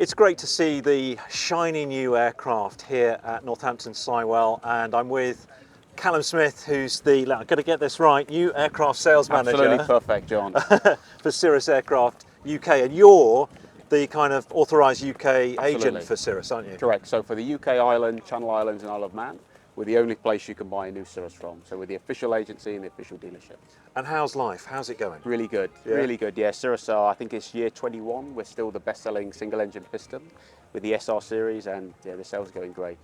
It's great to see the shiny new aircraft here at Northampton Sywell, and I'm with Callum Smith, who's the, I'm going to get this right, new aircraft sales manager. Absolutely perfect, John. For Cirrus Aircraft UK, and you're the kind of authorised UK agent Absolutely. for Cirrus, aren't you? Correct. So for the UK island, Channel Islands and Isle of Man, we're the only place you can buy a new Cirrus from. So we're the official agency and the official dealership. And how's life? How's it going? Really good, Yeah. really good. Yeah, Cirrus, I think it's year 21. We're still the best-selling single-engine piston with the SR series, and yeah, the sales are going great.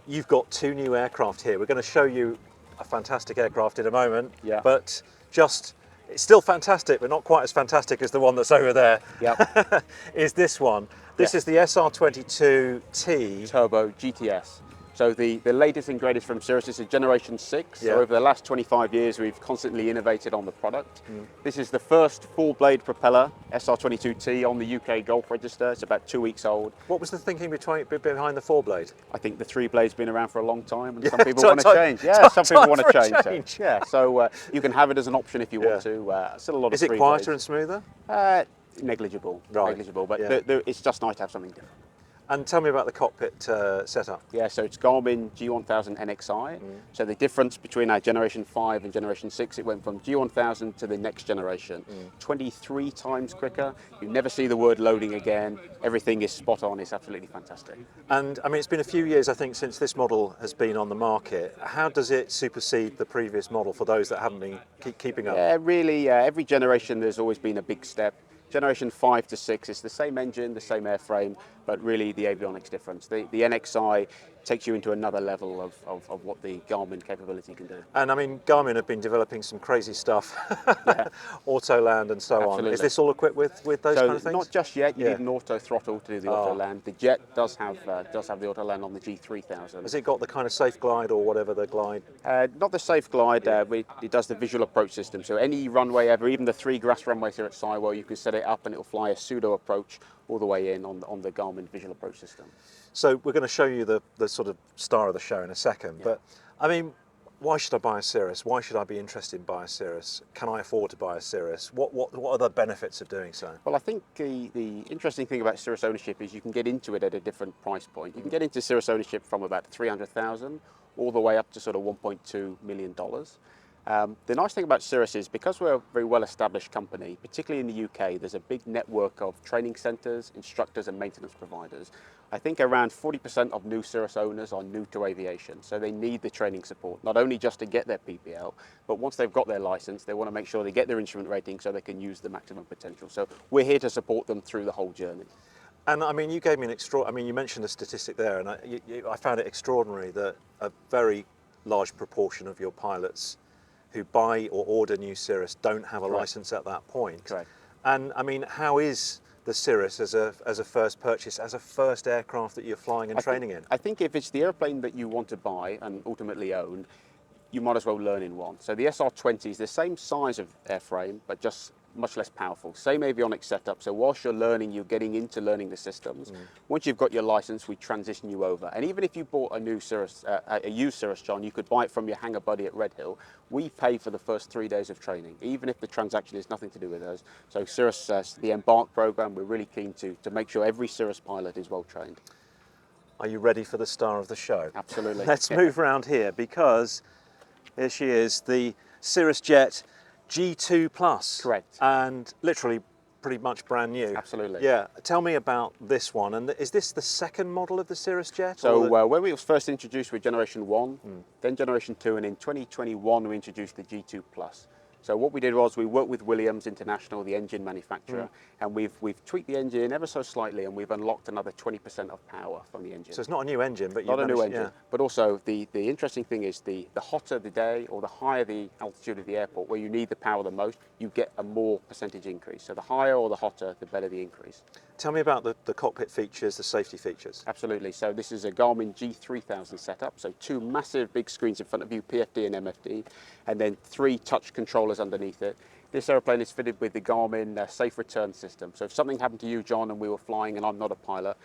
You've got two new aircraft here. We're going to show you a fantastic aircraft in a moment, Yeah. but just, it's still fantastic, but not quite as fantastic as the one that's over there. Yep. Is this one. This Yes. is the SR22T. Turbo GTS. So the latest and greatest from Cirrus is a Generation 6. Yeah. So over the last 25 years, we've constantly innovated on the product. This is the first full-blade propeller SR22T on the UK Gulf register. It's about 2 weeks old. What was the thinking behind the four blade? I think the three blade's been around for a long time, and Yeah, some people want to change. Yeah, some people want to change. Yeah, so you can have it as an option if you want to. Still a lot of Is it three quieter and blades. smoother? Negligible, Right. negligible, but Yeah. it's just nice to have something different. And tell me about the cockpit setup. Yeah, so it's Garmin G1000 NXI. So the difference between our Generation 5 and Generation 6, it went from G1000 to the next generation. 23 times quicker. You never see the word loading again. Everything is spot on. It's absolutely fantastic. And I mean, it's been a few years, I think, since this model has been on the market. How does it supersede the previous model for those that haven't been keeping up? Yeah, really, every generation there's always been a big step. Generation 5 to 6 is the same engine, the same airframe, but really the avionics difference. The NXI takes you into another level of what the Garmin capability can do. And I mean, Garmin have been developing some crazy stuff, Autoland and so on. Absolutely. Is this all equipped with those So kind of things? not just yet, you Yeah. need an auto throttle to do the auto land. The Jet does have the auto land on the G3000. Has it got the kind of safe glide or whatever the glide? Not the safe glide, it does the visual approach system. So any runway ever, even the 3 grass runways here at Sywell, you can set it up and it'll fly a pseudo approach all the way in on the Garmin visual approach system. So we're going to show you the sort of star of the show in a second. But I mean, why should I buy a Cirrus? Why should I be interested in buying a Cirrus? Can I afford to buy a Cirrus? What are the benefits of doing so? Well, I think the interesting thing about Cirrus ownership is you can get into it at a different price point. You can get into Cirrus ownership from about 300,000 all the way up to sort of $1.2 million. The nice thing about Cirrus is because we're a very well-established company, particularly in the UK, there's a big network of training centres, instructors and maintenance providers. I think around 40% of new Cirrus owners are new to aviation, so they need the training support, not only just to get their PPL, but once they've got their licence, they want to make sure they get their instrument rating so they can use the maximum potential. So we're here to support them through the whole journey. And I mean, you gave me you mentioned a statistic there, and I found it extraordinary that a very large proportion of your pilots who buy or order new Cirrus don't have a licence at that point. Correct. And I mean, how is the Cirrus as a first purchase, as a first aircraft that you're flying and training in? I think if it's the airplane that you want to buy and ultimately own, you might as well learn in one. So the SR20 is the same size of airframe, but just much less powerful. Same avionics setup. So whilst you're learning, you're getting into learning the systems. Once you've got your license, we transition you over. And even if you bought a new Cirrus, a used Cirrus, John, you could buy it from your hangar buddy at Redhill. We pay for the first 3 days of training, even if the transaction is nothing to do with us. So Cirrus, the Embark program, we're really keen to make sure every Cirrus pilot is well trained. Are you ready for the star of the show? Absolutely. Let's move around here because here she is, the Cirrus Jet G2 Plus. Correct. And literally pretty much brand new. Absolutely. Yeah. Tell me about this one. And is this the second model of the Cirrus Jet? So when we was first introduced with Generation 1, then Generation 2, and in 2021 we introduced the G2 Plus. So what we did was we worked with Williams International, the engine manufacturer, and we've tweaked the engine ever so slightly, and we've unlocked another 20% of power from the engine. So it's not a new engine, but Not a new engine, yeah. but also the interesting thing is the hotter the day or the higher the altitude of the airport, where you need the power the most, you get a more percentage increase. So the higher or the hotter, the better the increase. Tell me about the cockpit features, the safety features. Absolutely. So this is a Garmin G3000 setup. So 2 massive big screens in front of you, PFD and MFD, and then 3 touch controllers underneath it. This airplane is fitted with the Garmin Safe Return system. So if something happened to you, John, and we were flying and I'm not a pilot,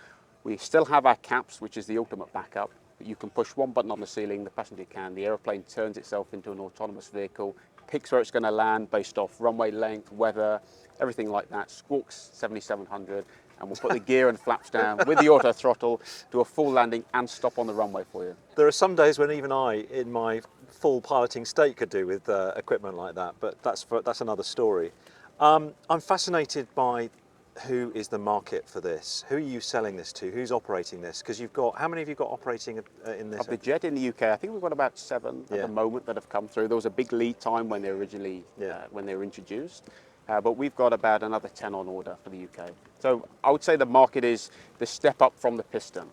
we still have our caps, which is the ultimate backup. But you can push one button on the ceiling, the passenger can, the airplane turns itself into an autonomous vehicle, picks where it's going to land based off runway length, weather, everything like that, squawks 7700, and we'll put the gear and flaps down with the auto throttle, do a full landing and stop on the runway for you. There are some days when even I, in my full piloting state, could do with equipment like that, but that's another story. I'm fascinated by who is the market for this. Who are you selling this to? Who's operating this? Because you've got, how many have you got operating in this? Of the Jet in the UK, I think we've got about 7 at Yeah. the moment that have come through. There was a big lead time when they originally when they were introduced, but we've got about another 10 on order for the UK. So I would say the market is the step up from the piston.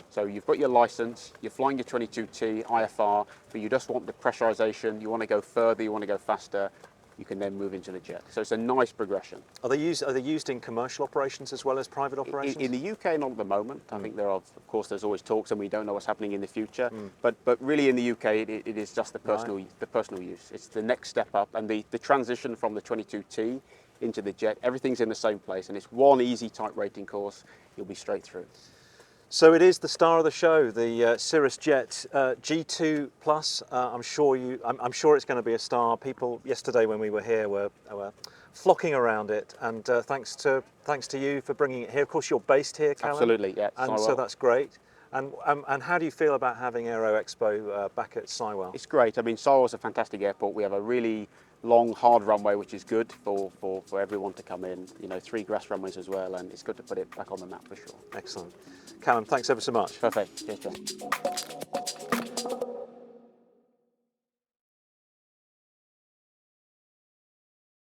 So you've got your license, you're flying your 22T IFR, but you just want the pressurization, you want to go further, you want to go faster. You can then move into the Jet. So it's a nice progression. Are they used in commercial operations as well as private operations? In the UK, not at the moment. I think there are, of course, there's always talks, and we don't know what's happening in the future. But really, in the UK, it is just the personal use. It's the next step up, and the transition from the 22T into the Jet. Everything's in the same place, and it's one easy type rating course. You'll be straight through. So it is the star of the show, the Cirrus Jet G2 Plus. I'm sure it's going to be a star. People yesterday when we were here were flocking around it, and thanks to you for bringing it here. Of course, you're based here, Callum. Absolutely, yeah. And so that's great. And how do you feel about having Aero Expo back at Sywell? It's great. I mean, Sywell's a fantastic airport. We have a really long, hard runway, which is good for everyone to come in. You know, 3 grass runways as well, and it's good to put it back on the map for sure. Excellent. Callum, thanks ever so much. Perfect. Cheers, John.